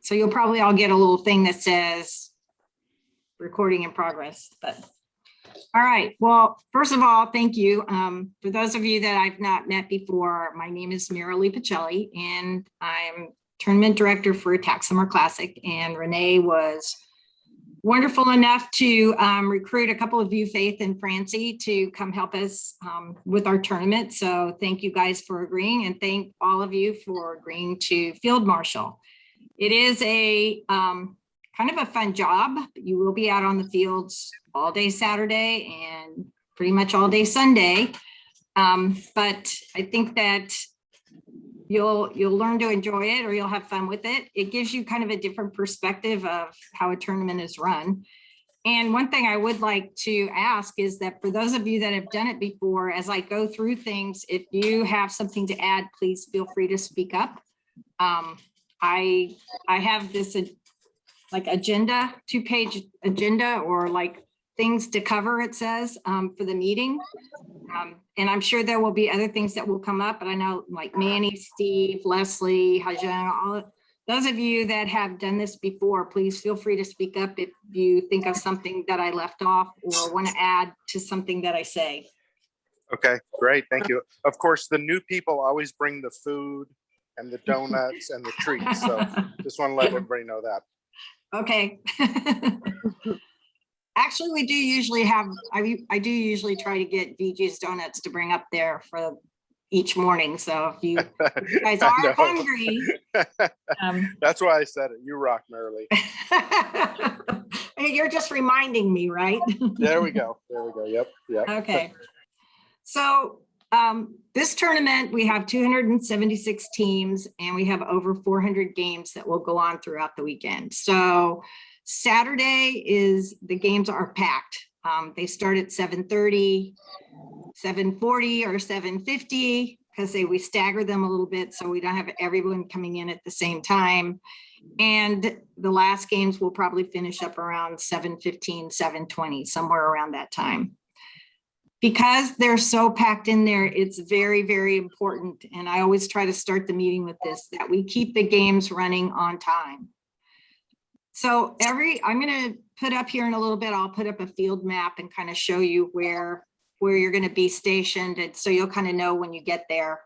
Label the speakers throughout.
Speaker 1: So you'll probably all get a little thing that says recording in progress, but all right. Well, first of all, thank you. For those of you that I've not met before, my name is Marilee Pacelli, and I'm tournament director for Attack Summer Classic. And Renee was wonderful enough to recruit a couple of you, Faith and Francie, to come help us with our tournament. So thank you guys for agreeing, and thank all of you for agreeing to field marshal. It is a kind of a fun job. You will be out on the fields all day Saturday and pretty much all day Sunday. But I think that you'll learn to enjoy it, or you'll have fun with it. It gives you kind of a different perspective of how a tournament is run. And one thing I would like to ask is that for those of you that have done it before, as I go through things, if you have something to add, please feel free to speak up. I have this like agenda, 2-page agenda, or like things to cover, it says, for the meeting. And I'm sure there will be other things that will come up, but I know like Manny, Steve, Leslie, Hajang, all those of you that have done this before, please feel free to speak up if you think of something that I left off or want to add to something that I say.
Speaker 2: Okay, great, thank you. Of course, the new people always bring the food and the donuts and the treats, so just want to let everybody know that.
Speaker 1: Okay. Actually, we do usually have, I do usually try to get VG's Donuts to bring up there for each morning. So if you guys are hungry.
Speaker 2: That's why I said it. You rock, Marilee.
Speaker 1: You're just reminding me, right?
Speaker 2: There we go. There we go. Yep. Yep.
Speaker 1: Okay. So this tournament, we have 276 teams, and we have over 400 games that will go on throughout the weekend. So Saturday is, the games are packed. They start at 7:30, 7:40 or 7:50, because we stagger them a little bit so we don't have everyone coming in at the same time. And the last games will probably finish up around 7:15, 7:20, somewhere around that time. Because they're so packed in there, it's very, very important. And I always try to start the meeting with this, that we keep the games running on time. So I'm going to put up here in a little bit, I'll put up a field map and kind of show you where you're going to be stationed. And so you'll kind of know when you get there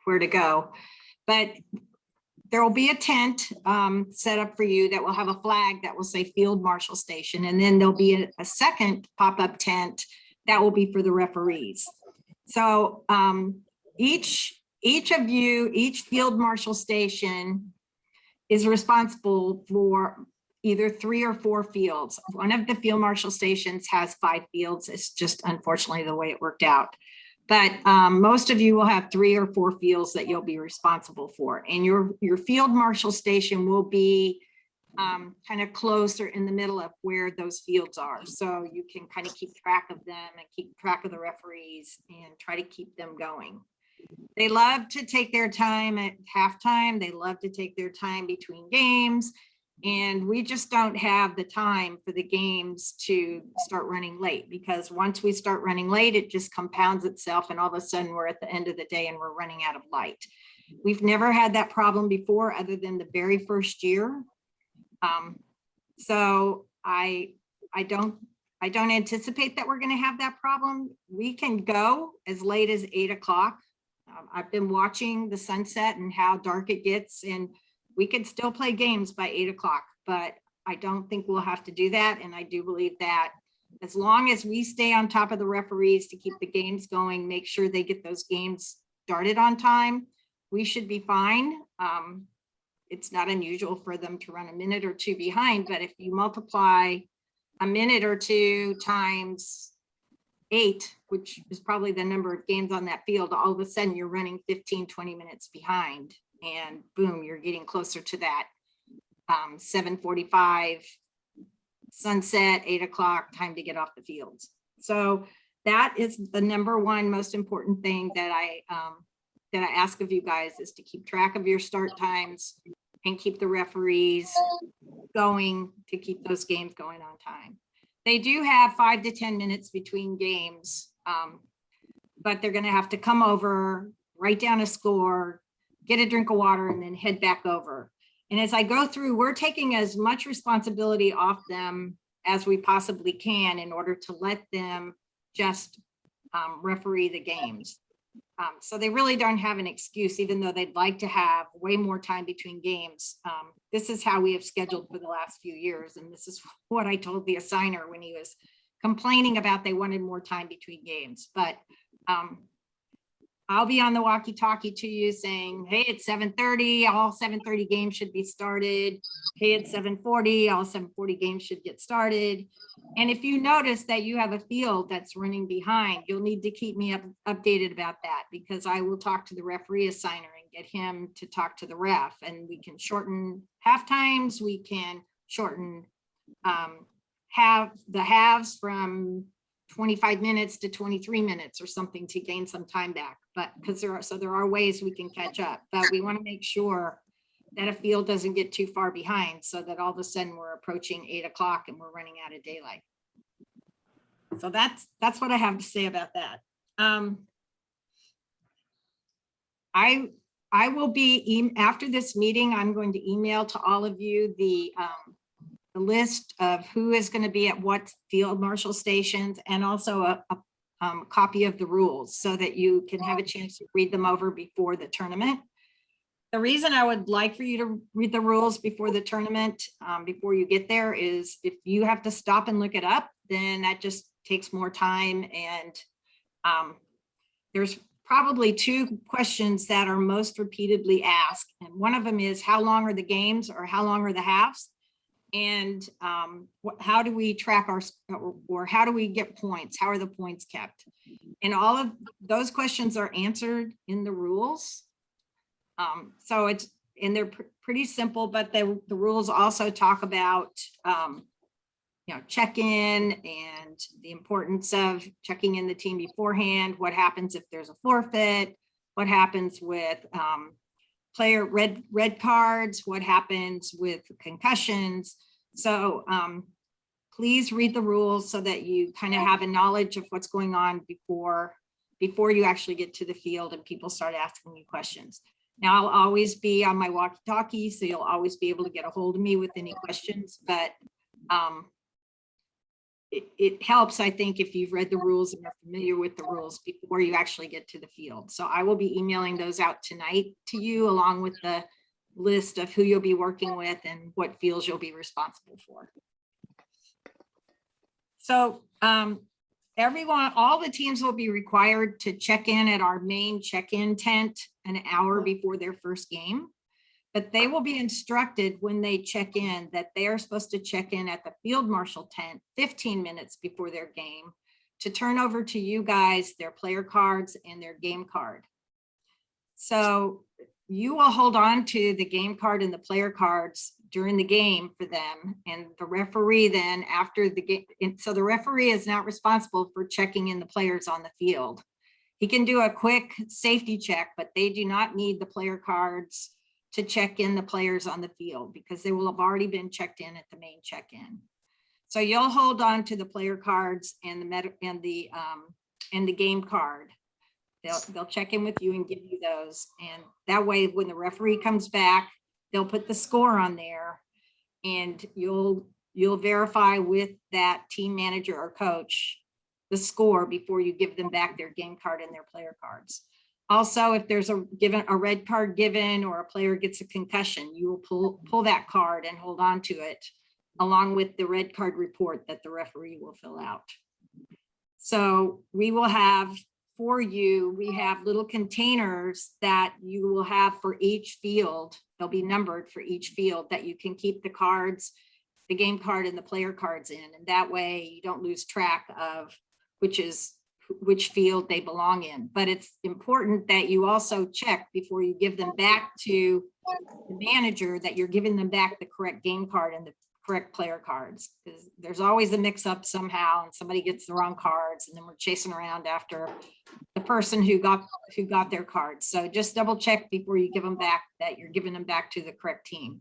Speaker 1: where to go. But there will be a tent set up for you that will have a flag that will say Field Marshal Station. And then there'll be a second pop-up tent that will be for the referees. So each of you, each Field Marshal Station is responsible for either 3 or 4 fields. One of the Field Marshal Stations has 5 fields. It's just unfortunately the way it worked out. But most of you will have 3 or 4 fields that you'll be responsible for. And your Field Marshal Station will be kind of closer in the middle of where those fields are. So you can kind of keep track of them and keep track of the referees and try to keep them going. They love to take their time at halftime. They love to take their time between games. And we just don't have the time for the games to start running late, because once we start running late, it just compounds itself. And all of a sudden we're at the end of the day and we're running out of light. We've never had that problem before, other than the very first year. So I don't anticipate that we're going to have that problem. We can go as late as 8 o'clock. I've been watching the sunset and how dark it gets, and we can still play games by 8 o'clock, but I don't think we'll have to do that. And I do believe that as long as we stay on top of the referees to keep the games going, make sure they get those games started on time, we should be fine. It's not unusual for them to run a minute or 2 behind, but if you multiply a minute or 2 times 8, which is probably the number of games on that field, all of a sudden you're running 15, 20 minutes behind, and boom, you're getting closer to that 7:45 sunset, 8 o'clock, time to get off the fields. So that is the number one most important thing that I ask of you guys, is to keep track of your start times and keep the referees going to keep those games going on time. They do have 5 to 10 minutes between games, but they're going to have to come over, write down a score, get a drink of water, and then head back over. And as I go through, we're taking as much responsibility off them as we possibly can in order to let them just referee the games. So they really don't have an excuse, even though they'd like to have way more time between games. This is how we have scheduled for the last few years. And this is what I told the assigner when he was complaining about they wanted more time between games. But I'll be on the walkie-talkie to you saying, hey, it's 7:30, all 7:30 games should be started. Hey, it's 7:40, all 7:40 games should get started. And if you notice that you have a field that's running behind, you'll need to keep me updated about that, because I will talk to the referee assigner and get him to talk to the ref, and we can shorten half times. We can shorten halves from 25 minutes to 23 minutes or something to gain some time back. But because there are ways we can catch up, but we want to make sure that a field doesn't get too far behind, so that all of a sudden we're approaching 8 o'clock and we're running out of daylight. So that's what I have to say about that. I will be, after this meeting, I'm going to email to all of you the list of who is going to be at what field marshal stations, and also a copy of the rules, so that you can have a chance to read them over before the tournament. The reason I would like for you to read the rules before the tournament, before you get there, is if you have to stop and look it up, then that just takes more time. And there's probably two questions that are most repeatedly asked. And one of them is, how long are the games, or how long are the halves? And how do we track or how do we get points? How are the points kept? And all of those questions are answered in the rules. So they're pretty simple, but the rules also talk about, check-in and the importance of checking in the team beforehand. What happens if there's a forfeit? What happens with player red cards? What happens with concussions? So please read the rules so that you kind of have a knowledge of what's going on before you actually get to the field and people start asking you questions. Now, I'll always be on my walkie-talkie, so you'll always be able to get a hold of me with any questions, but it helps, I think, if you've read the rules and are familiar with the rules before you actually get to the field. So I will be emailing those out tonight to you, along with the list of who you'll be working with and what fields you'll be responsible for. So all the teams will be required to check in at our main check-in tent an hour before their first game. But they will be instructed when they check in that they are supposed to check in at the field marshal tent 15 minutes before their game to turn over to you guys their player cards and their game card. So you will hold on to the game card and the player cards during the game for them, and the referee then after the game. So the referee is not responsible for checking in the players on the field. He can do a quick safety check, but they do not need the player cards to check in the players on the field, because they will have already been checked in at the main check-in. So you'll hold on to the player cards and the game card. They'll check in with you and give you those, and that way when the referee comes back, they'll put the score on there, and you'll verify with that team manager or coach the score before you give them back their game card and their player cards. Also, if there's a red card given, or a player gets a concussion, you will pull that card and hold on to it, along with the red card report that the referee will fill out. So we will have for you, we have little containers that you will have for each field. They'll be numbered for each field, that you can keep the cards, the game card and the player cards in. And that way you don't lose track of which field they belong in. But it's important that you also check before you give them back to the manager that you're giving them back the correct game card and the correct player cards, because there's always a mix up somehow and somebody gets the wrong cards, and then we're chasing around after the person who got their cards. So just double check before you give them back that you're giving them back to the correct team.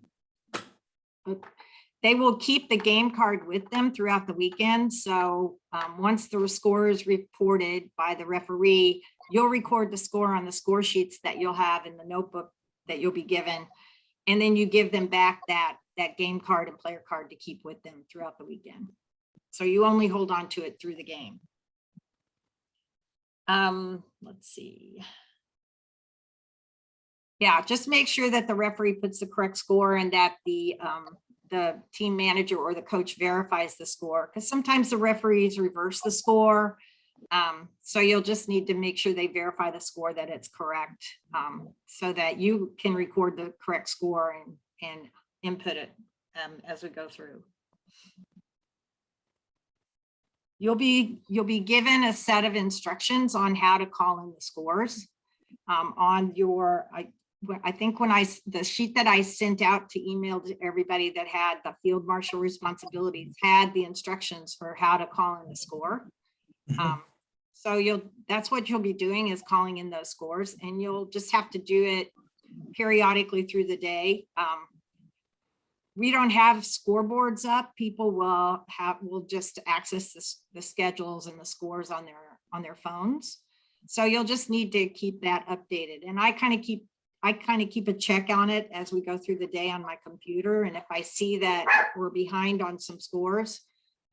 Speaker 1: They will keep the game card with them throughout the weekend. So once the score is reported by the referee, you'll record the score on the score sheets that you'll have in the notebook that you'll be given. And then you give them back that game card and player card to keep with them throughout the weekend. So you only hold on to it through the game. Let's see. Yeah, just make sure that the referee puts the correct score and that the team manager or the coach verifies the score, because sometimes the referees reverse the score. So you'll just need to make sure they verify the score, that it's correct, so that you can record the correct score and input it as we go through. You'll be given a set of instructions on how to call in the scores on your, I think when the sheet that I sent out to email to everybody that had the field marshal responsibilities had the instructions for how to call in the score. So that's what you'll be doing, is calling in those scores, and you'll just have to do it periodically through the day. We don't have scoreboards up. People will just access the schedules and the scores on their phones. So you'll just need to keep that updated. And I kind of keep a check on it as we go through the day on my computer. And if I see that we're behind on some scores,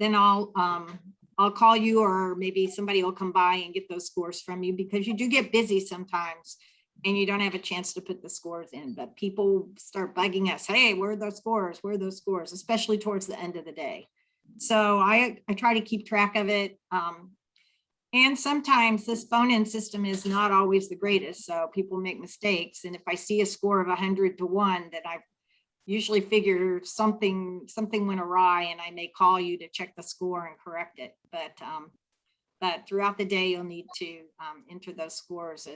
Speaker 1: then I'll call you, or maybe somebody will come by and get those scores from you, because you do get busy sometimes and you don't have a chance to put the scores in. But people start bugging us, hey, where are those scores? Where are those scores? Especially towards the end of the day. So I try to keep track of it. And sometimes this phone-in system is not always the greatest, so people make mistakes. And if I see a score of 100-1, that I usually figure something went awry, and I may call you to check the score and correct it. But throughout the day, you'll need to enter those scores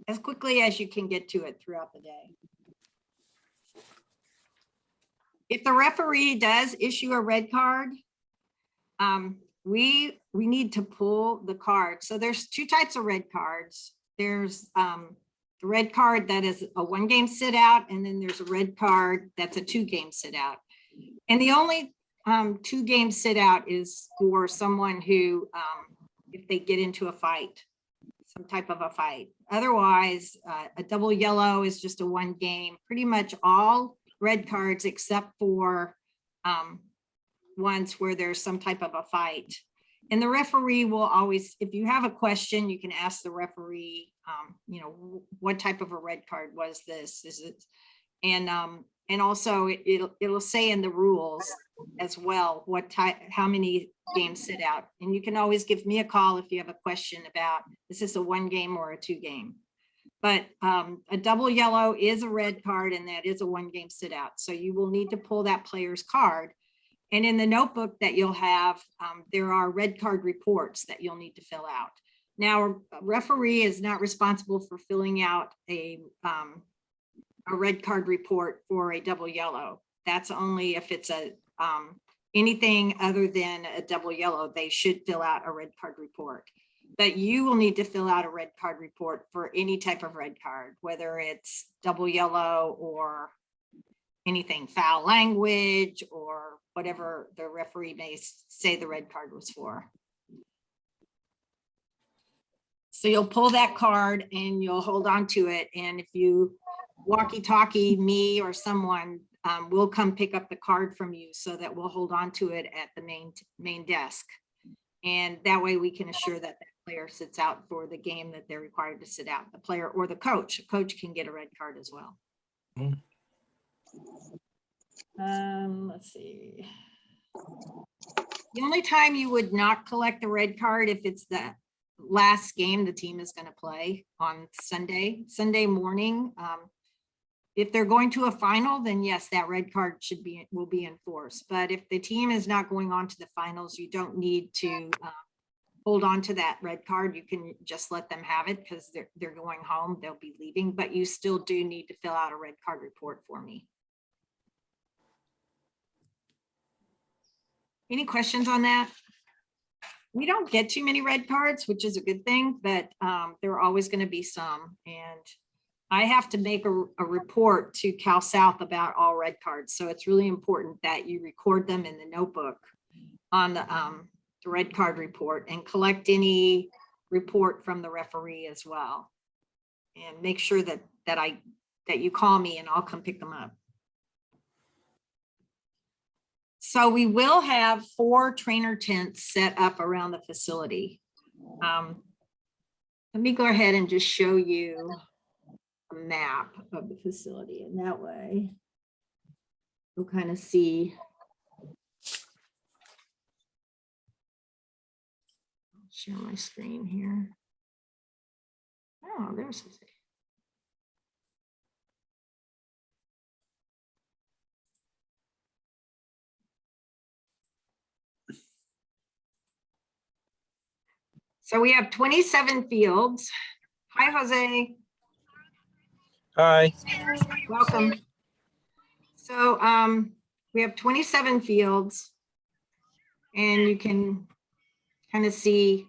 Speaker 1: as quickly as you can get to it throughout the day. If the referee does issue a red card, we need to pull the card. So there's two types of red cards. There's the red card that is a 1-game sit out, and then there's a red card that's a 2-game sit out. And the only 2-game sit out is for someone who, if they get into a fight, some type of a fight. Otherwise, a double yellow is just a 1-game. Pretty much all red cards except for ones where there's some type of a fight. And the referee will always, if you have a question, you can ask the referee, what type of a red card was this? Is it? And also it'll say in the rules as well what type, how many games sit out. And you can always give me a call if you have a question about, is this a 1-game or a 2-game? But a double yellow is a red card, and that is a 1-game sit out. So you will need to pull that player's card. And in the notebook that you'll have, there are red card reports that you'll need to fill out. Now, a referee is not responsible for filling out a red card report for a double yellow. That's only if it's anything other than a double yellow, they should fill out a red card report. But you will need to fill out a red card report for any type of red card, whether it's double yellow or anything, foul language, or whatever the referee may say the red card was for. So you'll pull that card and you'll hold on to it. And if you walkie-talkie me or someone, we'll come pick up the card from you, so that we'll hold on to it at the main desk. And that way we can assure that that player sits out for the game that they're required to sit out, the player or the coach. A coach can get a red card as well. Let's see. The only time you would not collect the red card if it's the last game the team is going to play on Sunday morning. If they're going to a final, then yes, that red card will be enforced. But if the team is not going on to the finals, you don't need to hold on to that red card. You can just let them have it, because they're going home, they'll be leaving, but you still do need to fill out a red card report for me. Any questions on that? We don't get too many red cards, which is a good thing, but there are always going to be some. And I have to make a report to Cal South about all red cards. So it's really important that you record them in the notebook on the red card report, and collect any report from the referee as well. And make sure that you call me and I'll come pick them up. So we will have 4 trainer tents set up around the facility. Let me go ahead and just show you a map of the facility, and that way you'll kind of see. I'll share my screen here. Oh, there's the thing. So we have 27 fields. Hi, Jose.
Speaker 3: Hi.
Speaker 1: Welcome. So we have 27 fields, and you can kind of see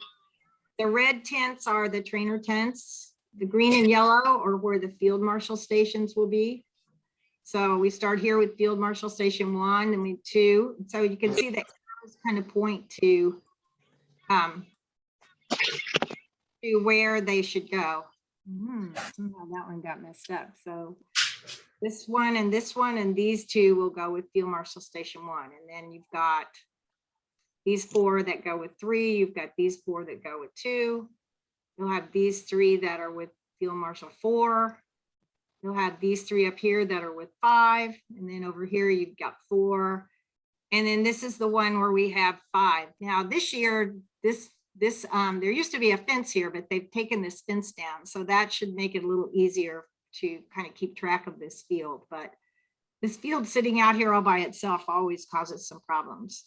Speaker 1: the red tents are the trainer tents. The green and yellow are where the field marshal stations will be. So we start here with Field Marshal Station 1 and we 2. So you can see that kind of point to where they should go. Somehow that one got messed up. So this one and these 2 will go with Field Marshal Station 1. And then you've got these 4 that go with 3. You've got these 4 that go with 2. You'll have these 3 that are with Field Marshal 4. You'll have these 3 up here that are with 5. And then over here, you've got 4. And then this is the one where we have 5. Now this year, there used to be a fence here, but they've taken this fence down. So that should make it a little easier to kind of keep track of this field. But this field sitting out here all by itself always causes some problems.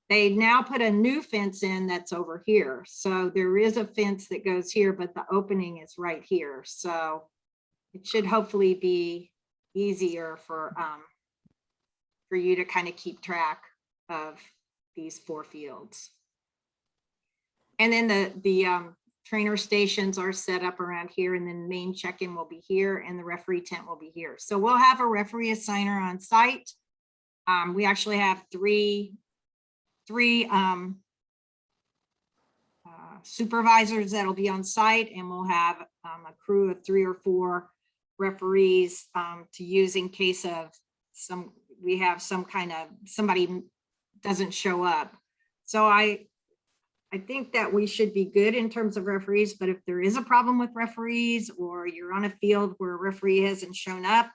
Speaker 1: They now put a new fence in that's over here. So there is a fence that goes here, but the opening is right here. So it should hopefully be easier for you to kind of keep track of these 4 fields. And then the trainer stations are set up around here, and then main check-in will be here and the referee tent will be here. So we'll have a referee assigner on site. We actually have three supervisors that'll be on site, and we'll have a crew of 3 or 4 referees to use in case of we have some kind of somebody doesn't show up. So I think that we should be good in terms of referees, but if there is a problem with referees or you're on a field where a referee hasn't shown up,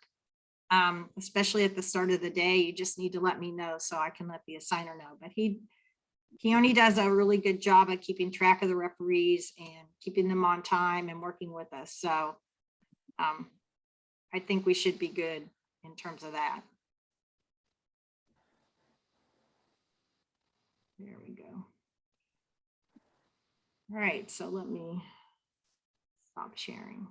Speaker 1: especially at the start of the day, you just need to let me know so I can let the assigner know. But Keone does a really good job of keeping track of the referees and keeping them on time and working with us. So I think we should be good in terms of that. There we go. All right, so let me stop sharing.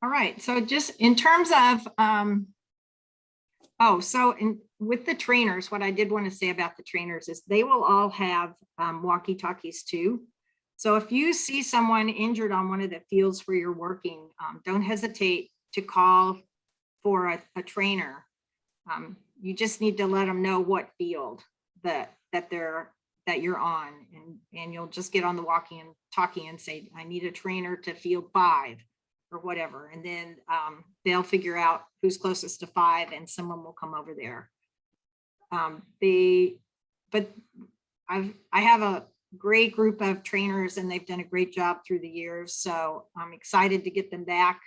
Speaker 1: All right, so just in terms of, with the trainers, what I did want to say about the trainers is they will all have walkie-talkies too. So if you see someone injured on one of the fields where you're working, don't hesitate to call for a trainer. You just need to let them know what field that you're on, and you'll just get on the walkie and talkie and say, I need a trainer to field 5 or whatever. And then they'll figure out who's closest to 5 and someone will come over there. But I have a great group of trainers and they've done a great job through the years. So I'm excited to get them back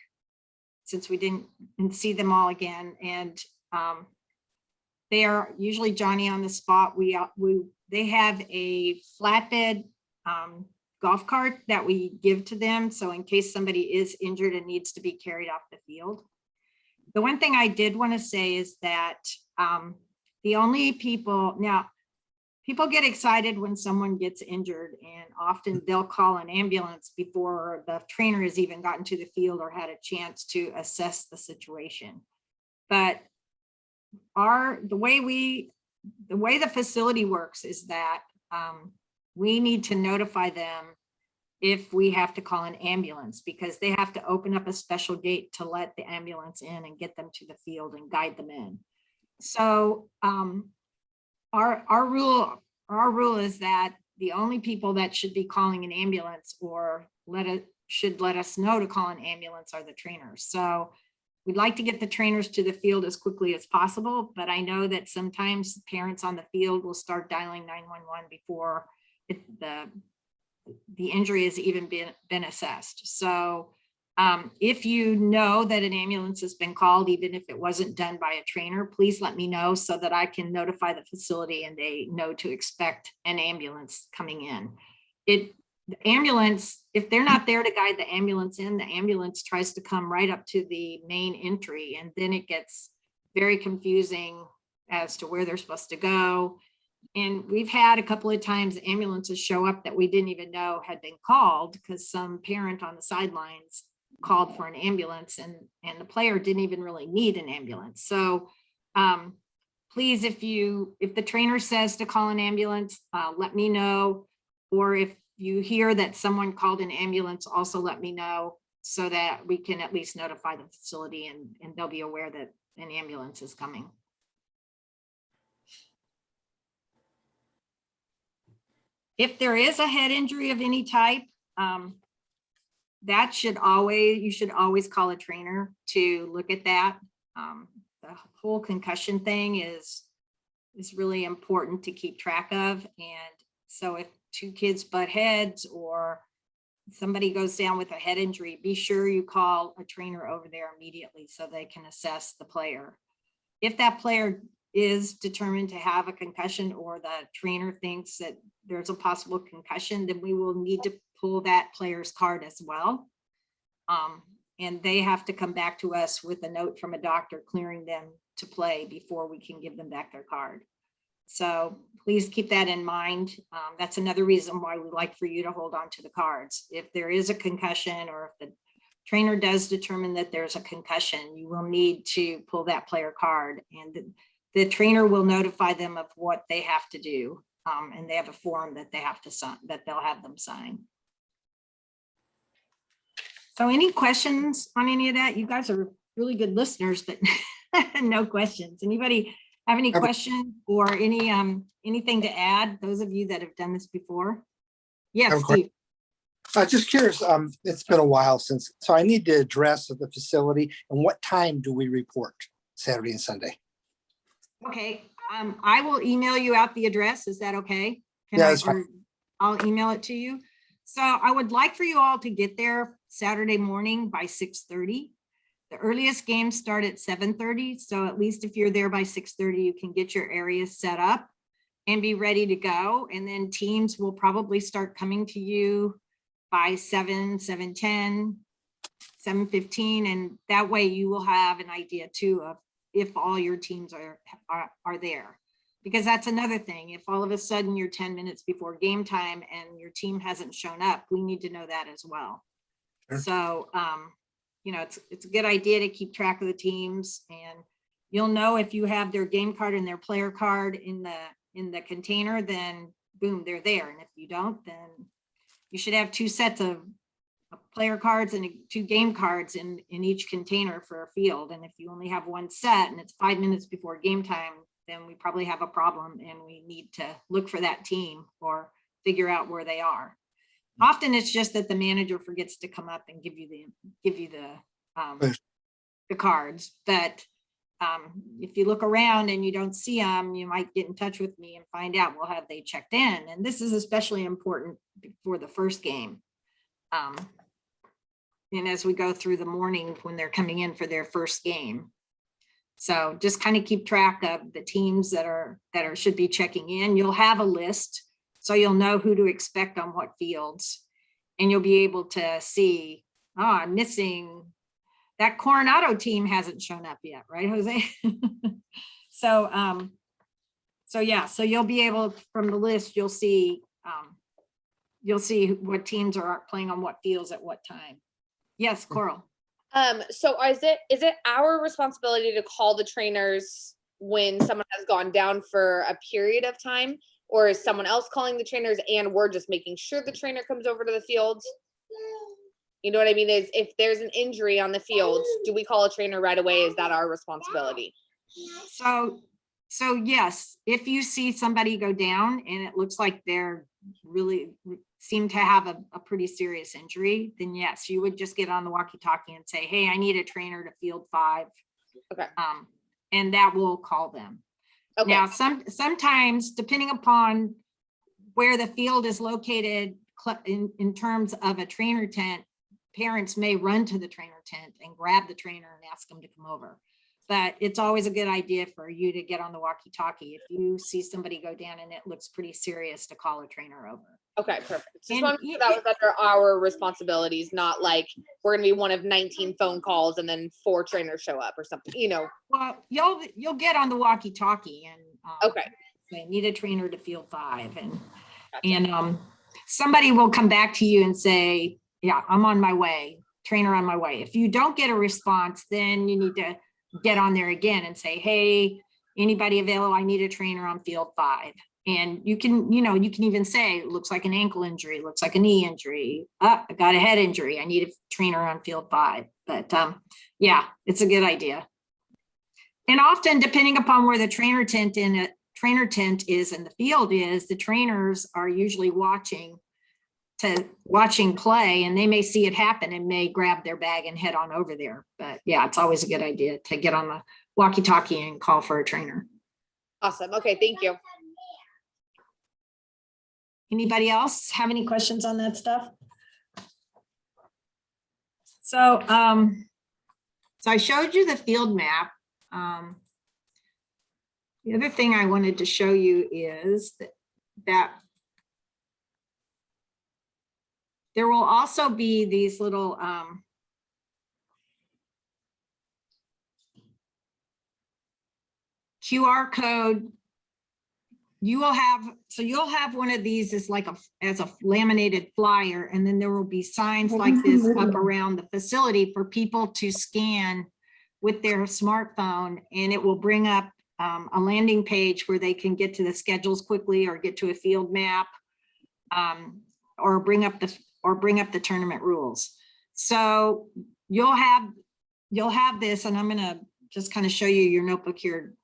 Speaker 1: since we didn't see them all again. And they are usually Johnny on the spot. They have a flatbed golf cart that we give to them. So in case somebody is injured and needs to be carried off the field. The one thing I did want to say is that the only people get excited when someone gets injured, and often they'll call an ambulance before the trainer has even gotten to the field or had a chance to assess the situation. But the way the facility works is that we need to notify them if we have to call an ambulance, because they have to open up a special gate to let the ambulance in and get them to the field and guide them in. So our rule is that the only people that should be calling an ambulance or should let us know to call an ambulance are the trainers. So we'd like to get the trainers to the field as quickly as possible, but I know that sometimes parents on the field will start dialing 911 before the injury has even been assessed. So if you know that an ambulance has been called, even if it wasn't done by a trainer, please let me know so that I can notify the facility and they know to expect an ambulance coming in. The ambulance, if they're not there to guide the ambulance in, the ambulance tries to come right up to the main entry, and then it gets very confusing as to where they're supposed to go. And we've had a couple of times ambulances show up that we didn't even know had been called because some parent on the sidelines called for an ambulance, and the player didn't even really need an ambulance. So please, if the trainer says to call an ambulance, let me know. Or if you hear that someone called an ambulance, also let me know so that we can at least notify the facility and they'll be aware that an ambulance is coming. If there is a head injury of any type, you should always call a trainer to look at that. The whole concussion thing is really important to keep track of. And so if two kids butt heads or somebody goes down with a head injury, be sure you call a trainer over there immediately so they can assess the player. If that player is determined to have a concussion or the trainer thinks that there's a possible concussion, then we will need to pull that player's card as well. And they have to come back to us with a note from a doctor clearing them to play before we can give them back their card. So please keep that in mind. That's another reason why we like for you to hold on to the cards. If there is a concussion or if the trainer does determine that there's a concussion, you will need to pull that player card, and the trainer will notify them of what they have to do. And they have a form that they have to sign, that they'll have them sign. So any questions on any of that? You guys are really good listeners, but no questions. Anybody have any questions or anything to add? Those of you that have done this before? Yes, Steve.
Speaker 4: Just curious, it's been a while since, so I need the address of the facility and what time do we report Saturday and Sunday?
Speaker 1: Okay, I will email you out the address. Is that okay?
Speaker 4: Yeah, that's fine.
Speaker 1: I'll email it to you. So I would like for you all to get there Saturday morning by 6:30. The earliest games start at 7:30. So at least if you're there by 6:30, you can get your area set up and be ready to go. And then teams will probably start coming to you by 7:10, 7:15. And that way you will have an idea too of if all your teams are there. Because that's another thing. If all of a sudden you're 10 minutes before game time and your team hasn't shown up, we need to know that as well. Sure. So, it's a good idea to keep track of the teams, and you'll know if you have their game card and their player card in the container, then boom, they're there. And if you don't, then you should have 2 sets of player cards and 2 game cards in each container for a field. And if you only have 1 set and it's 5 minutes before game time, then we probably have a problem and we need to look for that team or figure out where they are. Often it's just that the manager forgets to come up and give you the cards. But if you look around and you don't see them, you might get in touch with me and find out, well, have they checked in? And this is especially important for the first game. And as we go through the morning when they're coming in for their first game. So just kind of keep track of the teams that should be checking in. You'll have a list, so you'll know who to expect on what fields, and you'll be able to see, oh, I'm missing that Coronado team hasn't shown up yet, right, Jose? So you'll be able, from the list, you'll see what teams are playing on what fields at what time. Yes, Coral.
Speaker 5: So is it our responsibility to call the trainers when someone has gone down for a period of time, or is someone else calling the trainers and we're just making sure the trainer comes over to the field? You know what I mean? Is if there's an injury on the field, do we call a trainer right away? Is that our responsibility?
Speaker 1: So So yes, if you see somebody go down and it looks like they're really seem to have a pretty serious injury, then yes, you would just get on the walkie-talkie and say, hey, I need a trainer to field 5.
Speaker 5: Okay.
Speaker 1: And that will call them.
Speaker 5: Okay.
Speaker 1: Now, sometimes depending upon where the field is located in terms of a trainer tent, parents may run to the trainer tent and grab the trainer and ask them to come over. But it's always a good idea for you to get on the walkie-talkie if you see somebody go down and it looks pretty serious, to call a trainer over.
Speaker 5: Okay, perfect. Just
Speaker 1: And
Speaker 5: wanted to make sure that was under our responsibilities, not like we're gonna be one of 19 phone calls and then 4 trainers show up or something, you know.
Speaker 1: Well, you'll get on the walkie-talkie and
Speaker 5: Okay.
Speaker 1: they need a trainer to field 5, and
Speaker 5: Gotcha.
Speaker 1: somebody will come back to you and say, yeah, I'm on my way, trainer on my way. If you don't get a response, then you need to get on there again and say, hey, anybody available? I need a trainer on field 5. And you can even say, it looks like an ankle injury, looks like a knee injury. I got a head injury. I need a trainer on field 5. But yeah, it's a good idea. And often, depending upon where the trainer tent is and the field is, the trainers are usually watching play, and they may see it happen and may grab their bag and head on over there. But yeah, it's always a good idea to get on the walkie-talkie and call for a trainer.
Speaker 5: Awesome. Okay, thank you.
Speaker 1: Anybody else have any questions on that stuff? So, so I showed you the field map. The other thing I wanted to show you is that there will also be these little QR code. You'll have one of these as a laminated flyer, and then there will be signs like this up around the facility for people to scan with their smartphone, and it will bring up a landing page where they can get to the schedules quickly or get to a field map, or bring up the tournament rules. So you'll have this, and I'm gonna just kind of show you your notebook here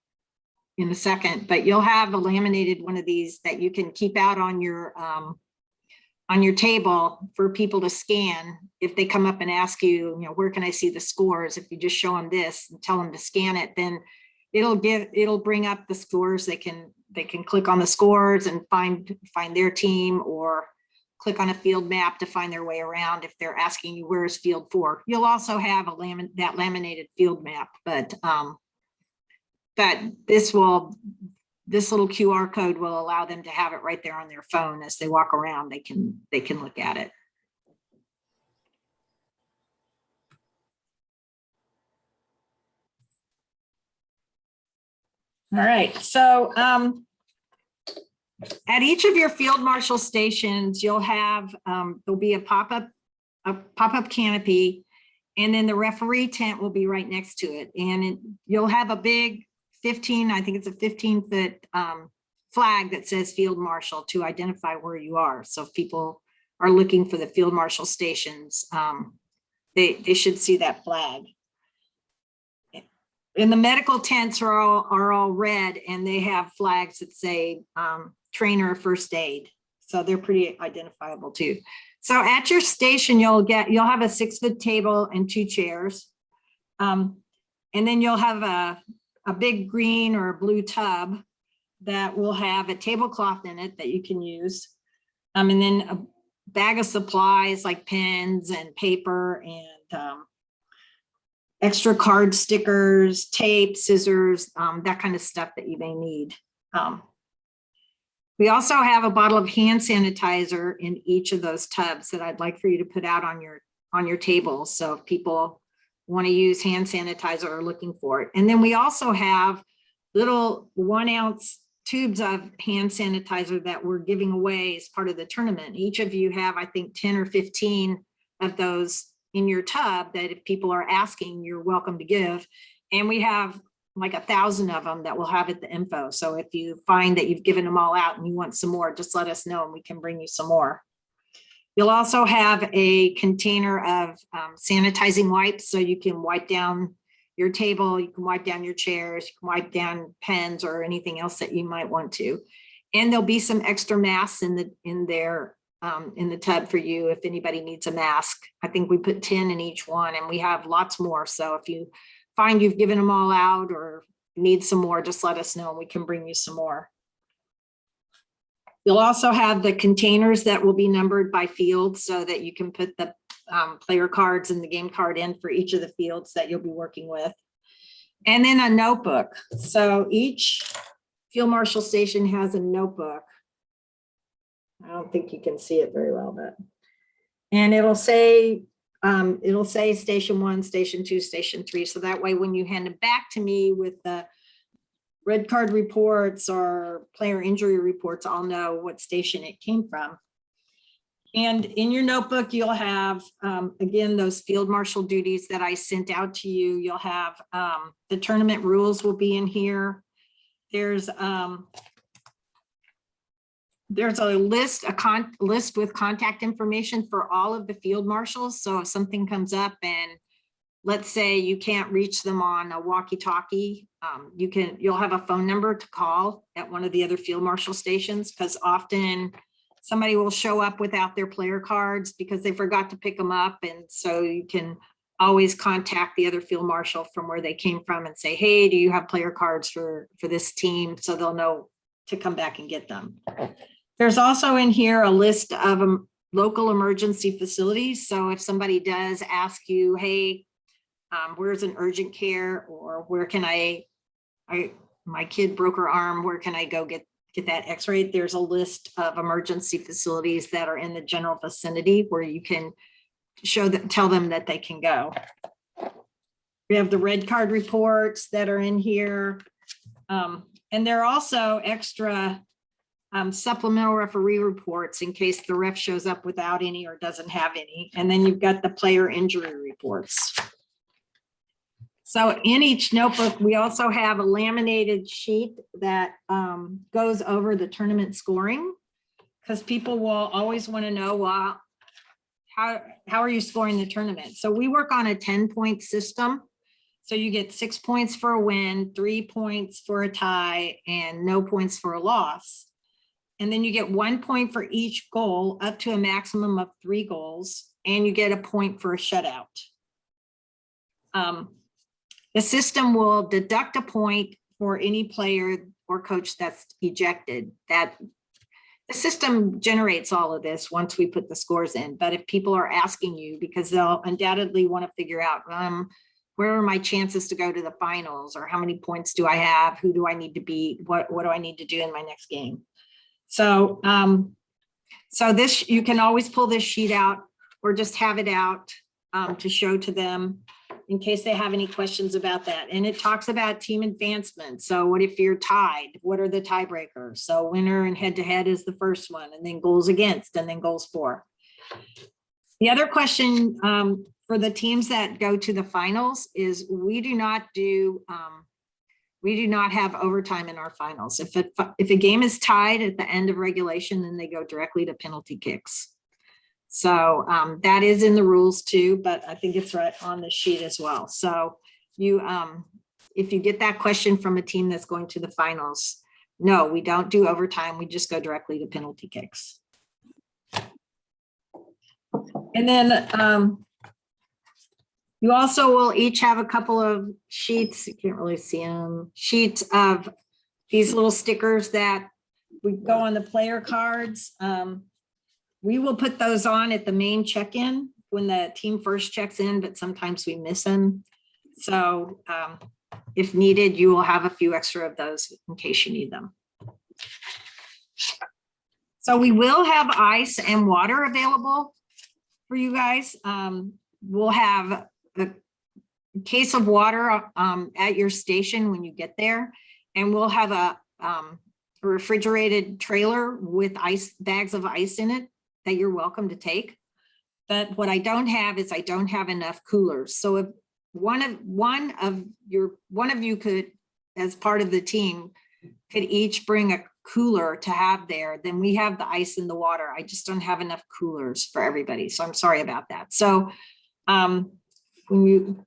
Speaker 1: in a second, but you'll have a laminated one of these that you can keep out on your table for people to scan. If they come up and ask you, where can I see the scores? If you just show them this and tell them to scan it, then it'll bring up the scores. They can click on the scores and find their team, or click on a field map to find their way around if they're asking you where is field 4. You'll also have that laminated field map, but this little QR code will allow them to have it right there on their phone as they walk around. They can look at it. All right, so at each of your field marshal stations, you'll have there'll be a pop-up canopy, and then the referee tent will be right next to it, and you'll have a big 15-foot flag that says field marshal to identify where you are. So if people are looking for the field marshal stations, they should see that flag. And the medical tents are all red, and they have flags that say trainer first aid. So they're pretty identifiable too. So at your station, you'll have a 6-foot table and 2 chairs. And then you'll have a big green or blue tub that will have a tablecloth in it that you can use. And then a bag of supplies like pens and paper and extra card stickers, tape, scissors, that kind of stuff that you may need. We also have a bottle of hand sanitizer in each of those tubs that I'd like for you to put out on your table. So if people want to use hand sanitizer or looking for it. And then we also have little 1-ounce tubes of hand sanitizer that we're giving away as part of the tournament. Each of you have, I think, 10 or 15 of those in your tub that if people are asking, you're welcome to give. And we have like 1,000 of them that we'll have at the info. So if you find that you've given them all out and you want some more, just let us know and we can bring you some more. You'll also have a container of sanitizing wipes, so you can wipe down your table, you can wipe down your chairs, you can wipe down pens or anything else that you might want to. And there'll be some extra masks in the tub for you if anybody needs a mask. I think we put 10 in each one, and we have lots more. So if you find you've given them all out or need some more, just let us know and we can bring you some more. You'll also have the containers that will be numbered by field so that you can put the player cards and the game card in for each of the fields that you'll be working with. And then a notebook. So each field marshal station has a notebook. I don't think you can see it very well, but, and it'll say station 1, station 2, station 3. So that way, when you hand it back to me with the red card reports or player injury reports, I'll know what station it came from. And in your notebook, you'll have, again, those field marshal duties that I sent out to you. You'll have the tournament rules will be in here. There's a list with contact information for all of the field marshals. So if something comes up and let's say you can't reach them on a walkie-talkie, you'll have a phone number to call at one of the other field marshal stations, because often somebody will show up without their player cards because they forgot to pick them up. And so you can always contact the other field marshal from where they came from and say, hey, do you have player cards for this team? So they'll know to come back and get them. There's also in here a list of local emergency facilities. So if somebody does ask you, hey, where's an urgent care, or where can my kid broke her arm, where can I go get that x-ray? There's a list of emergency facilities that are in the general vicinity where you can tell them that they can go. We have the red card reports that are in here. And there are also extra supplemental referee reports in case the ref shows up without any or doesn't have any. And then you've got the player injury reports. So in each notebook, we also have a laminated sheet that goes over the tournament scoring, because people will always want to know, well, how are you scoring the tournament? So we work on a 10-point system. So you get 6 points for a win, 3 points for a tie, and no points for a loss. And then you get 1 point for each goal, up to a maximum of 3 goals, and you get a point for a shutout. The system will deduct a point for any player or coach that's ejected. That the system generates all of this once we put the scores in. But if people are asking you, because they'll undoubtedly want to figure out, where are my chances to go to the finals, or how many points do I have? Who do I need to beat? What do I need to do in my next game? So, this, you can always pull this sheet out or just have it out to show to them in case they have any questions about that. And it talks about team advancement. So what if you're tied? What are the tiebreakers? So winner and head-to-head is the first one, and then goals against, and then goals for. The other question for the teams that go to the finals is we do not have overtime in our finals. If a game is tied at the end of regulation, then they go directly to penalty kicks. So that is in the rules too, but I think it's right on the sheet as well. So you, if you get that question from a team that's going to the finals, no, we don't do overtime. We just go directly to penalty kicks. And then you also will each have a couple of sheets. You can't really see them. Sheets of these little stickers that we go on the player cards. We will put those on at the main check-in when the team first checks in, but sometimes we miss them. So if needed, you will have a few extra of those in case you need them. So we will have ice and water available for you guys. We'll have a case of water at your station when you get there, and we'll have a refrigerated trailer with bags of ice in it that you're welcome to take. But what I don't have is I don't have enough coolers. So if one of you could, as part of the team, could each bring a cooler to have there, then we have the ice and the water. I just don't have enough coolers for everybody. So I'm sorry about that. So when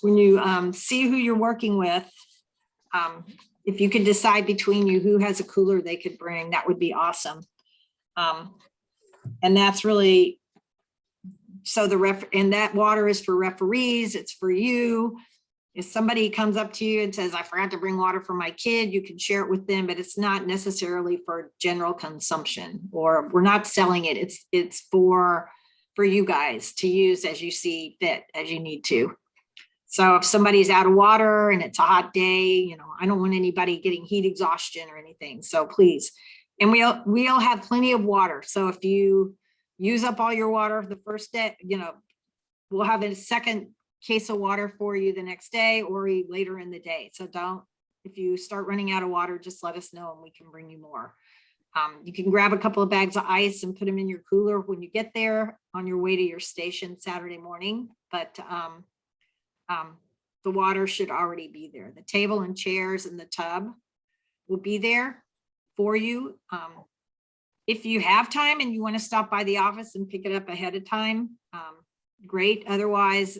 Speaker 1: see who you're working with, if you could decide between you who has a cooler they could bring, that would be awesome. And that's really, so and that water is for referees, it's for you. If somebody comes up to you and says, I forgot to bring water for my kid, you can share it with them, but it's not necessarily for general consumption, or we're not selling it. It's for you guys to use as you see fit, as you need to. So if somebody's out of water and it's a hot day, I don't want anybody getting heat exhaustion or anything. So please, and we'll have plenty of water. So if you use up all your water the first day, we'll have a second case of water for you the next day or later in the day. So if you start running out of water, just let us know and we can bring you more. You can grab a couple of bags of ice and put them in your cooler when you get there on your way to your station Saturday morning. But the water should already be there. The table and chairs and the tub will be there for you. If you have time and you want to stop by the office and pick it up ahead of time, great. Otherwise,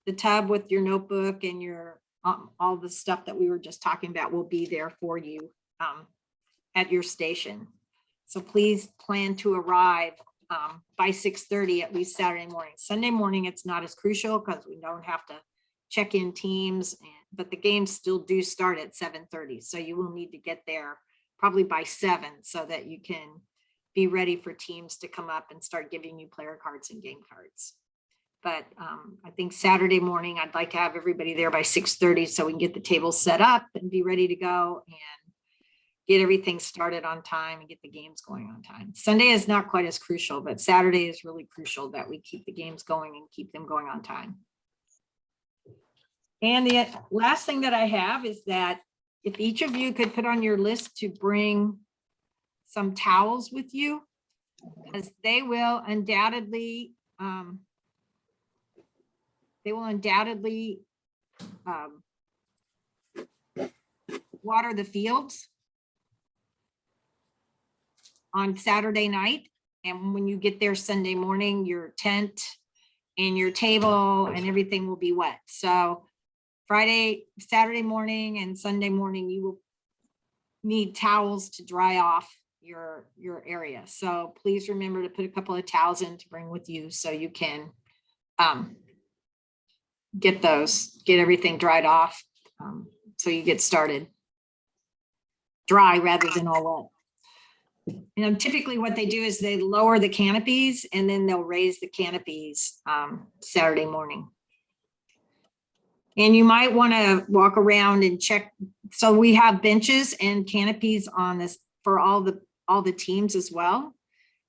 Speaker 1: the tub with your notebook and your all the stuff that we were just talking about will be there for you at your station. So please plan to arrive by 6:30 at least Saturday morning. Sunday morning, it's not as crucial because we don't have to check in teams, but the games still do start at 7:30. So you will need to get there probably by 7 so that you can be ready for teams to come up and start giving you player cards and game cards. But I think Saturday morning, I'd like to have everybody there by 6:30 so we can get the tables set up and be ready to go and get everything started on time and get the games going on time. Sunday is not quite as crucial, but Saturday is really crucial that we keep the games going and keep them going on time. And the last thing that I have is that if each of you could put on your list to bring some towels with you, because they will undoubtedly water the fields on Saturday night. And when you get there Sunday morning, your tent and your table and everything will be wet. So Saturday morning and Sunday morning, you will need towels to dry off your area. So please remember to put a couple of towels in to bring with you so you can get everything dried off so you get started dry rather than all wet. And typically what they do is they lower the canopies and then they'll raise the canopies Saturday morning. And you might want to walk around and check. So we have benches and canopies on this for all the teams as well.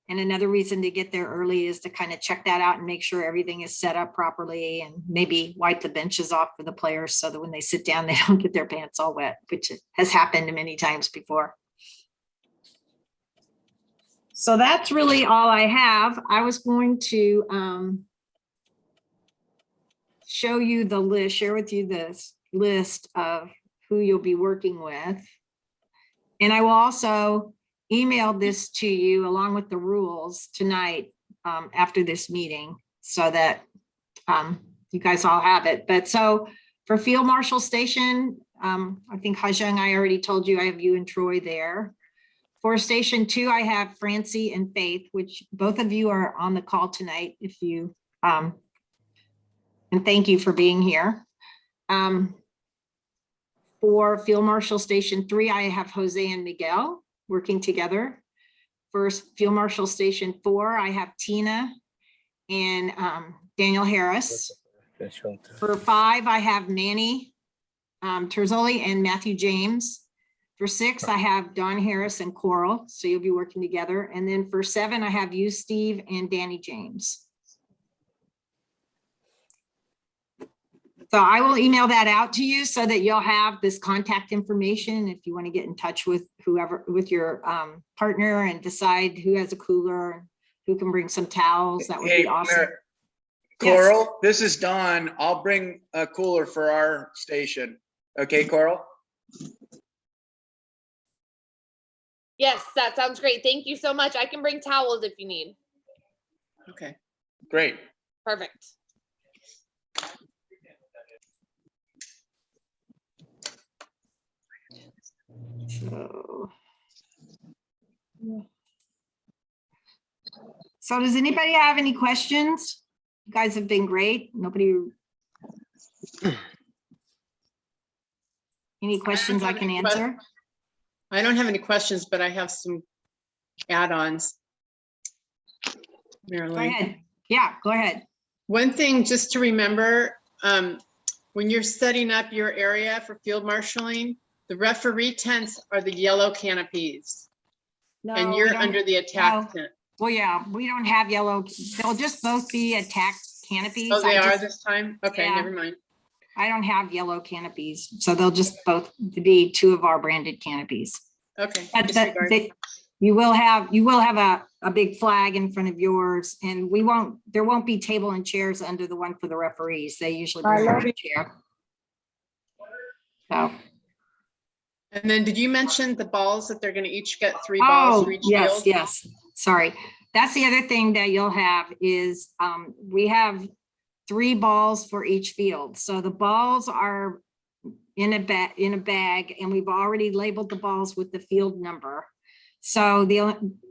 Speaker 1: And another reason to get there early is to kind of check that out and make sure everything is set up properly and maybe wipe the benches off for the players so that when they sit down, they don't get their pants all wet, which has happened many times before. So that's really all I have. I was going to show you the list, share with you this list of who you'll be working with. And I will also email this to you along with the rules tonight after this meeting so that you guys all have it. But so for Field Marshal Station, I think Hajung, I already told you I have you and Troy there. For Station 2, I have Francie and Faith, which both of you are on the call tonight. If you and thank you for being here. For Field Marshal Station 3, I have Jose and Miguel working together. For Field Marshal Station 4, I have Tina and Daniel Harris. For 5, I have Manny Terzoli and Matthew James. For 6, I have Don Harris and Coral, so you'll be working together. And then for 7, I have you, Steve, and Danny James. So I will email that out to you so that you'll have this contact information if you want to get in touch with whoever, with your partner and decide who has a cooler, who can bring some towels. That would be awesome.
Speaker 6: Mary, Coral, this is Don. I'll bring a cooler for our station. Okay, Coral?
Speaker 5: Yes, that sounds great. Thank you so much. I can bring towels if you need.
Speaker 6: Okay, great.
Speaker 5: Perfect.
Speaker 1: So does anybody have any questions? You guys have been great. Nobody. Any questions I
Speaker 7: have
Speaker 1: can
Speaker 7: any que-
Speaker 1: answer?
Speaker 7: I don't have any questions, but I have some add-ons.
Speaker 1: Go
Speaker 7: Marilyn,
Speaker 1: ahead. Yeah, go ahead.
Speaker 7: one thing just to remember, when you're setting up your area for field marshaling, the referee tents are the yellow canopies and
Speaker 1: No, we
Speaker 7: you're
Speaker 1: don't-
Speaker 7: under the attack
Speaker 1: no.
Speaker 7: tent.
Speaker 1: Well, yeah, we don't have yellow. They'll just both be attack canopies.
Speaker 7: Oh, they
Speaker 1: I
Speaker 7: are
Speaker 1: just-
Speaker 7: this time? Okay,
Speaker 1: Yeah.
Speaker 7: never mind.
Speaker 1: I don't have yellow canopies, so they'll just both be two of our branded canopies.
Speaker 7: Okay.
Speaker 1: But
Speaker 7: disregard.
Speaker 1: you will have a big flag in front of yours, and there won't be table and chairs under the one for the referees. They usually bring a chair. So,
Speaker 7: And then did you mention the balls that they're gonna each get 3 balls for each
Speaker 1: yes,
Speaker 7: field?
Speaker 1: yes, sorry. That's the other thing that you'll have is, we have 3 balls for each field. So the balls are in a bag, and we've already labeled the balls with the field number. So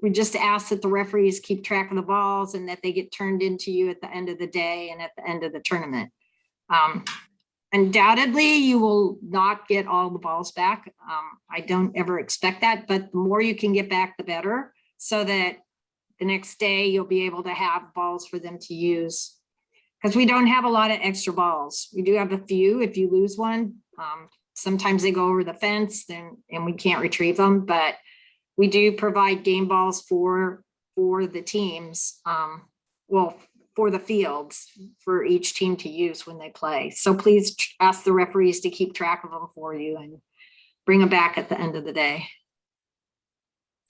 Speaker 1: we just ask that the referees keep track of the balls and that they get turned into you at the end of the day and at the end of the tournament. Undoubtedly, you will not get all the balls back. I don't ever expect that, but the more you can get back, the better, so that the next day you'll be able to have balls for them to use. Because we don't have a lot of extra balls. We do have a few. If you lose one, sometimes they go over the fence and we can't retrieve them, but we do provide game balls for the teams. Well, for the fields for each team to use when they play. So please ask the referees to keep track of them for you and bring them back at the end of the day.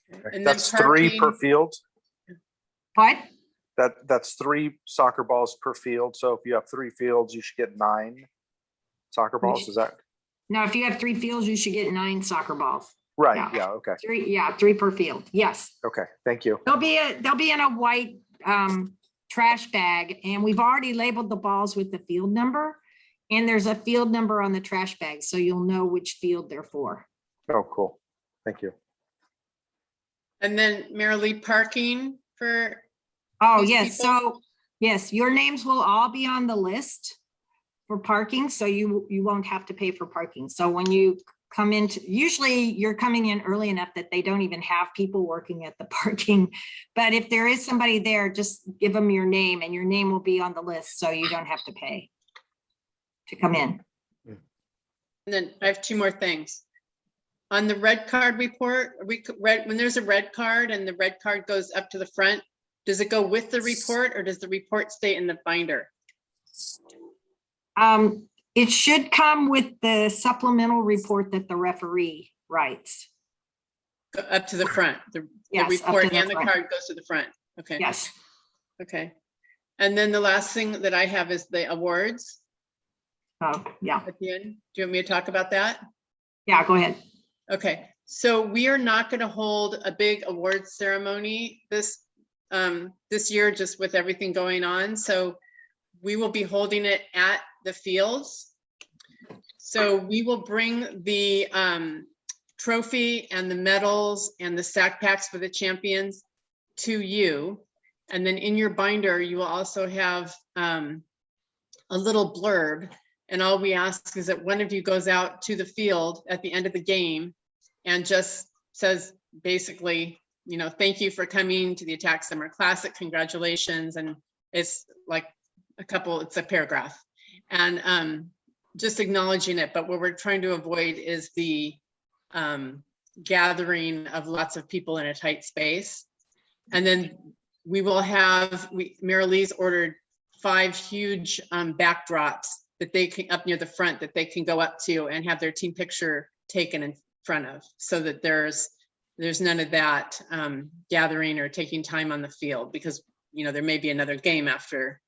Speaker 7: And then
Speaker 2: That's 3 per
Speaker 7: parking-
Speaker 2: field.
Speaker 1: What?
Speaker 2: That's 3 soccer balls per field. So if you have 3 fields, you should get 9 soccer balls. Is that
Speaker 1: No, if you have 3 fields, you should get 9 soccer balls.
Speaker 2: right?
Speaker 1: Yeah.
Speaker 2: Yeah. Okay.
Speaker 1: 3 per field. Yes.
Speaker 2: Okay. Thank you.
Speaker 1: They'll be in a white trash bag, and we've already labeled the balls with the field number, and there's a field number on the trash bag, so you'll know which field they're for.
Speaker 2: Oh, cool. Thank you.
Speaker 7: And then Marilee, parking for,
Speaker 1: Oh,
Speaker 7: These
Speaker 1: yes.
Speaker 7: people?
Speaker 1: So, yes, your names will all be on the list for parking, so you won't have to pay for parking. So when you come into, usually you're coming in early enough that they don't even have people working at the parking. But if there is somebody there, just give them your name and your name will be on the list, so you don't have to pay to come in.
Speaker 7: and then I have 2 more things. On the red card report, when there's a red card and the red card goes up to the front, does it go with the report or does the report stay in the binder?
Speaker 1: It should come with the supplemental report that the referee writes.
Speaker 7: Go up to the front, the
Speaker 1: Yes, up to
Speaker 7: report
Speaker 1: the
Speaker 7: and the
Speaker 1: front.
Speaker 7: card goes to the front. Okay.
Speaker 1: Yes.
Speaker 7: Okay. And then the last thing that I have is the awards
Speaker 1: Oh, yeah.
Speaker 7: at the end. Do you want me to talk about that?
Speaker 1: Yeah, go ahead.
Speaker 7: Okay, so we are not going to hold a big awards ceremony this year, just with everything going on. So we will be holding it at the fields. So we will bring the trophy and the medals and the sack packs for the champions to you. And then in your binder, you will also have a little blurb. And all we ask is that one of you goes out to the field at the end of the game and just says, basically, you know, thank you for coming to the Attack Summer Classic, congratulations. And it's like it's a paragraph. And just acknowledging it. But what we're trying to avoid is the gathering of lots of people in a tight space. And then we will have, Marilee's ordered 5 huge backdrops that they can, up near the front, that they can go up to and have their team picture taken in front of, so that there's none of that gathering or taking time on the field, because, you know, there may be another game after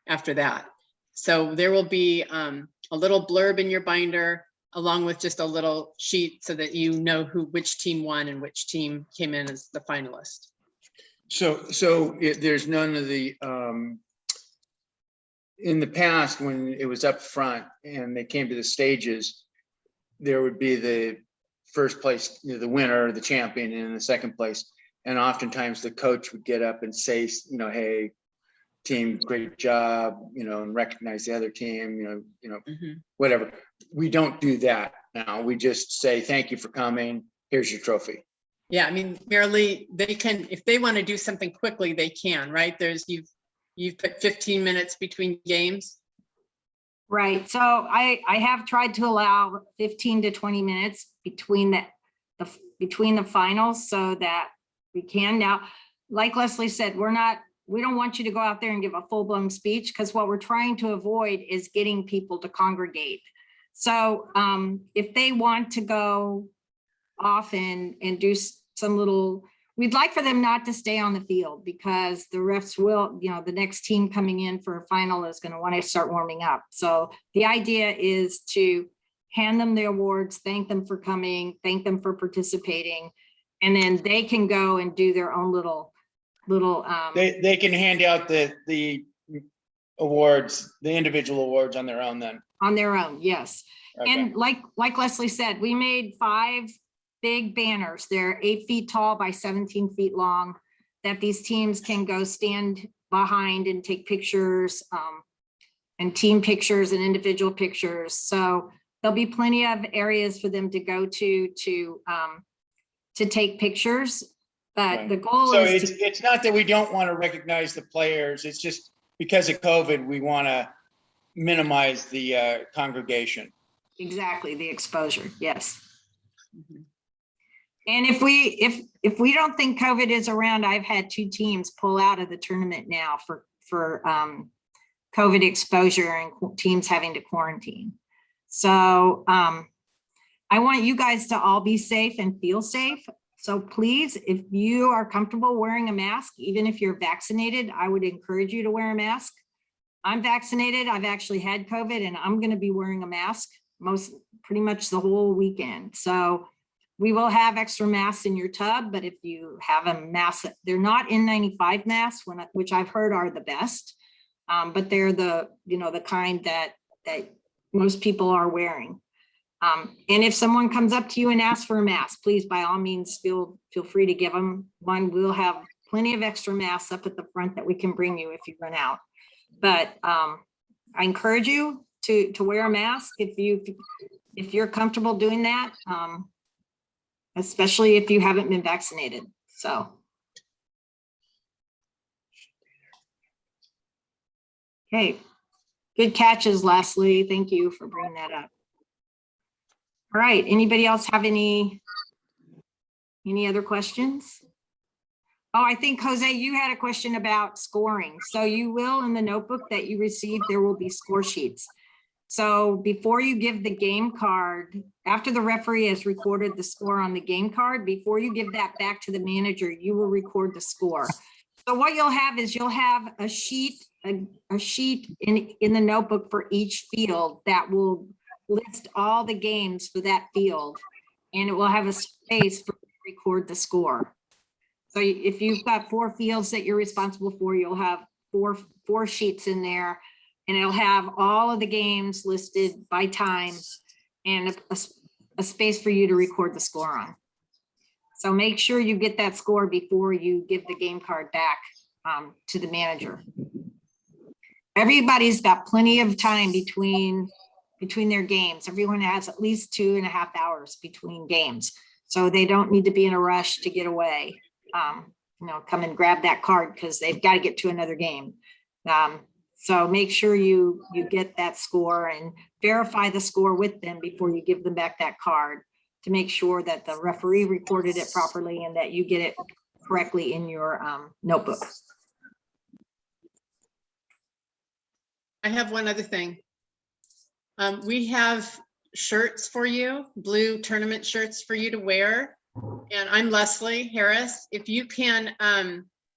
Speaker 7: that. So there will be a little blurb in your binder, along with just a little sheet so that you know which team won and which team came in as the finalist.
Speaker 6: So there's none of the, in the past, when it was up front and they came to the stages, there would be the first place, you know, the winner, the champion, and in the second place. And oftentimes the coach would get up and say, hey, team, great job, and recognize the other team, whatever. We don't do that now. We just say, thank you for coming. Here's your trophy.
Speaker 7: Yeah, I mean, Marilee, they can, if they want to do something quickly, they can, right? You've put 15 minutes between games.
Speaker 1: Right, so I have tried to allow 15 to 20 minutes between the finals so that we can. Now, like Leslie said, we don't want you to go out there and give a full-blown speech, because what we're trying to avoid is getting people to congregate. So if they want to go off and do some little, we'd like for them not to stay on the field, because the refs will, the next team coming in for a final is going to want to start warming up. So the idea is to hand them the awards, thank them for coming, thank them for participating, and then they can go and do their own little
Speaker 6: They can hand out the awards, the individual awards on their own then.
Speaker 1: on their own, yes.
Speaker 6: Okay.
Speaker 1: And like Leslie said, we made 5 big banners. They're 8 feet tall by 17 feet long, that these teams can go stand behind and take pictures, and team pictures and individual pictures. So there'll be plenty of areas for them to go to take pictures. But
Speaker 6: Right.
Speaker 1: the goal
Speaker 6: So
Speaker 1: is
Speaker 6: it's not that we don't want to recognize the players. It's just because of COVID, we want to minimize the congregation.
Speaker 1: exactly the exposure. Yes.
Speaker 7: Mhm.
Speaker 1: And if we don't think COVID is around, I've had 2 teams pull out of the tournament now for COVID exposure and teams having to quarantine. So I want you guys to all be safe and feel safe. So please, if you are comfortable wearing a mask, even if you're vaccinated, I would encourage you to wear a mask. I'm vaccinated. I've actually had COVID, and I'm going to be wearing a mask pretty much the whole weekend. So we will have extra masks in your tub, but if you have a mask, they're not N95 masks, which I've heard are the best, but they're the kind that most people are wearing. And if someone comes up to you and asks for a mask, please, by all means, feel free to give them one. We'll have plenty of extra masks up at the front that we can bring you if you run out. But I encourage you to wear a mask if you're comfortable doing that, especially if you haven't been vaccinated. So. Okay, good catches, Leslie. Thank you for bringing that up. All right, anybody else have any other questions? Oh, I think Jose, you had a question about scoring. So you will, in the notebook that you received, there will be score sheets. So before you give the game card, after the referee has recorded the score on the game card, before you give that back to the manager, you will record the score. So what you'll have is you'll have a sheet in the notebook for each field that will list all the games for that field, and it will have a space for you to record the score. So if you've got 4 fields that you're responsible for, you'll have four sheets in there, and it'll have all of the games listed by time and a space for you to record the score on. So make sure you get that score before you give the game card back to the manager. Everybody's got plenty of time between their games. Everyone has at least 2.5 hours between games. So they don't need to be in a rush to get away. Come and grab that card because they've got to get to another game. So make sure you get that score and verify the score with them before you give them back that card to make sure that the referee recorded it properly and that you get it correctly in your notebook.
Speaker 7: I have one other thing. We have shirts for you, blue tournament shirts for you to wear. And I'm Leslie Harris. If you can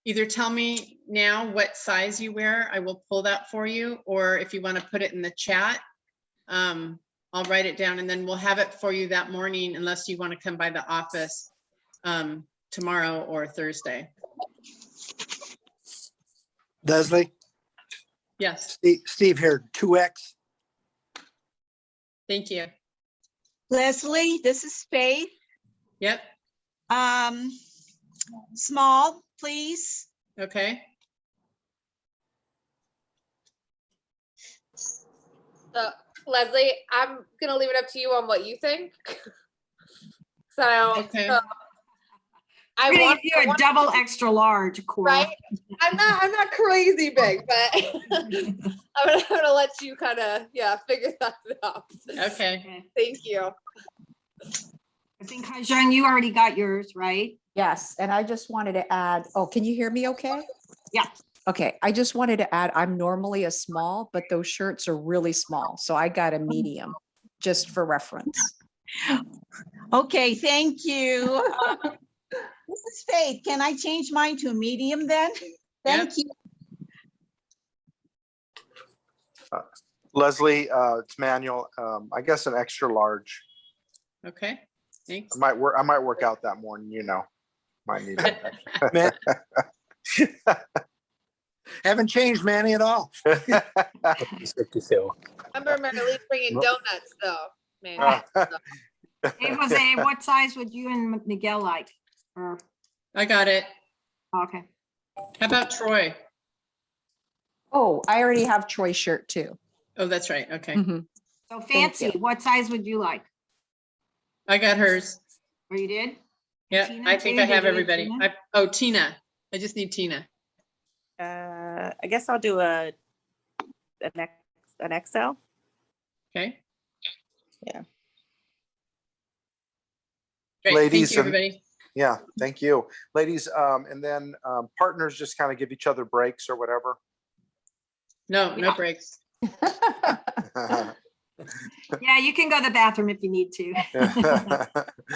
Speaker 7: either tell me now what size you wear, I will pull that for you. Or if you want to put it in the chat, I'll write it down and then we'll have it for you that morning, unless you want to come by the office tomorrow or Thursday.
Speaker 4: Leslie,
Speaker 7: Yes,
Speaker 4: Steve here, 2X.
Speaker 7: thank you.
Speaker 8: Leslie, this is Faith.
Speaker 7: Yep.
Speaker 8: Small, please.
Speaker 7: Okay,
Speaker 5: So Leslie, I'm gonna leave it up to you on what you think. So,
Speaker 7: okay.
Speaker 5: I
Speaker 1: We're gonna
Speaker 5: want,
Speaker 1: give you a double extra large, Cora.
Speaker 5: right? I'm not crazy big, but I'm gonna let you kind of, yeah, figure that out.
Speaker 7: Okay,
Speaker 5: Thank you.
Speaker 1: I think Hajang, you already got yours, right?
Speaker 9: Yes, and I just wanted to add, oh, can you hear me okay?
Speaker 1: Yeah.
Speaker 9: Okay, I just wanted to add, I'm normally a small, but those shirts are really small, so I got a medium, just for reference.
Speaker 8: Okay, thank you. Mrs. Faith, can I change mine to a medium then? Thank you.
Speaker 2: Leslie, it's Manuel. I guess an extra large.
Speaker 7: okay, thanks.
Speaker 2: I might work out that morning, you know. Might need it.
Speaker 4: Man, haven't changed Manny at all.
Speaker 5: Remember Marilee bringing donuts though, man.
Speaker 1: Hey, Jose, what size would you and Miguel like? Or,
Speaker 7: I got it.
Speaker 1: okay.
Speaker 7: How about Troy?
Speaker 9: Oh, I already have Troy's shirt too.
Speaker 7: Oh, that's right. Okay,
Speaker 9: Mhm.
Speaker 1: So
Speaker 9: Thank
Speaker 1: Fancy,
Speaker 9: you.
Speaker 1: what size would you like?
Speaker 7: I got hers.
Speaker 1: Or you did?
Speaker 7: Yeah,
Speaker 1: Tina,
Speaker 7: I think
Speaker 1: too?
Speaker 7: I
Speaker 1: Did
Speaker 7: have
Speaker 1: you get
Speaker 7: everybody.
Speaker 1: Tina?
Speaker 7: Oh, Tina. I just need Tina.
Speaker 10: I guess I'll do an XL.
Speaker 7: Okay.
Speaker 10: Yeah.
Speaker 7: Great,
Speaker 2: Ladies,
Speaker 7: thank you, everybody.
Speaker 2: Yeah, thank you. Ladies, and then partners just kind of give each other breaks or whatever.
Speaker 7: No, no breaks.
Speaker 1: Yeah, you can go to the bathroom if you need to.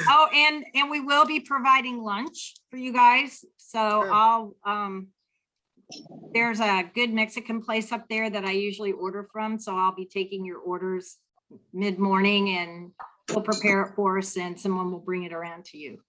Speaker 1: Oh, and we will be providing lunch for you guys. So I'll, there's a good Mexican place up there that I usually order from. So I'll be taking your orders mid-morning and we'll prepare it for us and someone will bring it around to you.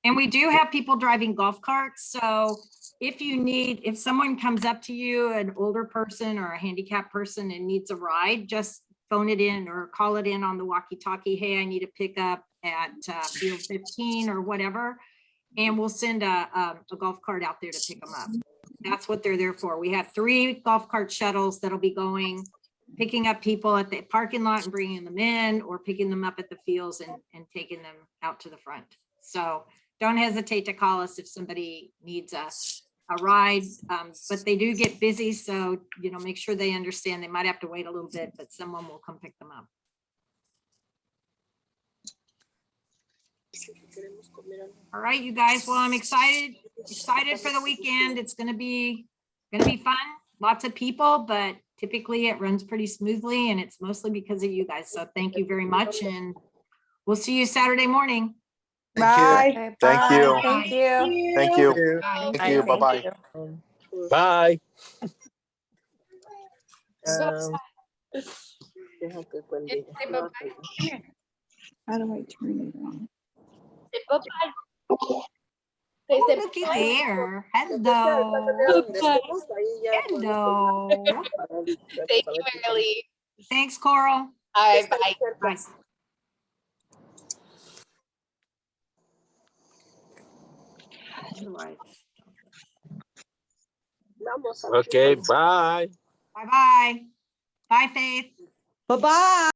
Speaker 1: And we do have people driving golf carts. So if someone comes up to you, an older person or a handicapped person and needs a ride, just phone it in or call it in on the walkie-talkie. Hey, I need a pickup at field 15 or whatever. And we'll send a golf cart out there to pick them up. That's what they're there for. We have 3 golf cart shuttles that'll be going, picking up people at the parking lot and bringing them in, or picking them up at the fields and taking them out to the front. So don't hesitate to call us if somebody needs a ride, but they do get busy. So, make sure they understand they might have to wait a little bit, but someone will come pick them up. All right, you guys. Well, I'm excited for the weekend. It's gonna be fun. Lots of people, but typically it runs pretty smoothly and it's mostly because of you guys. So thank you very much. And we'll see you Saturday morning.
Speaker 4: Thank you.
Speaker 10: Bye.
Speaker 2: Thank you.
Speaker 10: Thank you.
Speaker 2: Thank you.
Speaker 1: Bye.
Speaker 2: Thank you. Bye-bye.
Speaker 3: Bye.
Speaker 5: Say bye-bye.
Speaker 10: How do I turn it on?
Speaker 5: Say bye-bye. Say
Speaker 1: Looky there. Hello. Hello.
Speaker 5: Thank you, Marilee.
Speaker 1: Thanks, Coral.
Speaker 5: Bye, bye.
Speaker 1: Bye.
Speaker 3: Okay, bye.
Speaker 1: Bye-bye. Bye, Faith.
Speaker 8: Bye-bye.